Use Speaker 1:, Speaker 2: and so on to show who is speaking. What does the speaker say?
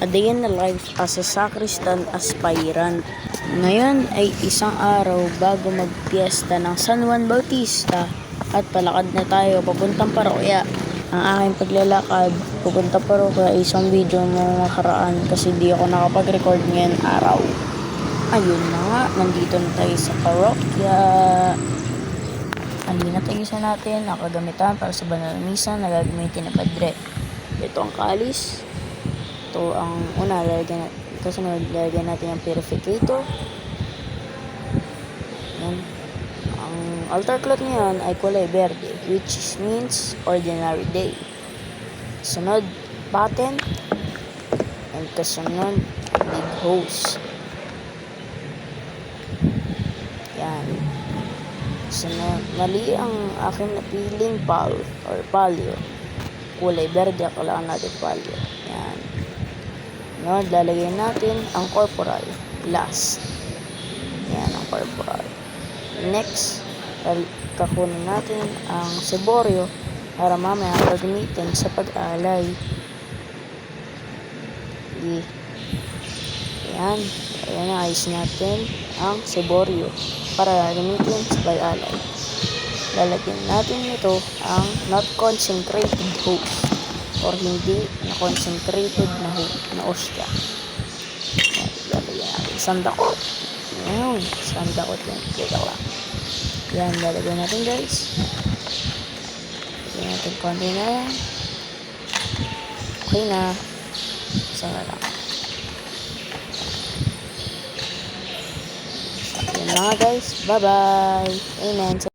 Speaker 1: A day in the life as a sacristan aspirant. Ngayon ay isang araw bago magpiesta ng San Juan Bautista at palakad na tayo papuntang parokya. Ang aking paglalakad papunta parokya ay isang video na nakaraan kasi di ako nakapag-record ngayon araw. Ayun na nga, nandito na tayo sa parokya. Halina tayo sa natin ang kagamitan para sa banal na misa na gagamitin na padre. Ito ang kalis. Ito ang una, kasunod lalagyan natin ang purificator. Yan. Ang altar cloth ngayon ay kulay verde, which means ordinary day. Sunod, button. And kasunod, big hose. Yan. Sunod, mali ang aking napiling palio. Kulay verde, kailangan natin palio. Yan. Sunod, lalagyan natin ang corporal. Last. Yan ang corporal. Next, kakunin natin ang seborio para mamaya gagamitin sa pag-alay. Yan. Ayan, ayos natin ang seborio para gagamitin sa pag-alay. Lalagyan natin ito ang not consecrated host or hindi na consecrated na ostya. Yan, lalagyan natin sandakot. Ayan, sandakot lang. Teka lang. Yan, lalagyan natin guys. Lalagyan natin konti na yan. Okay na. Isa na lang. Yan mga guys. Bye-bye. Amen.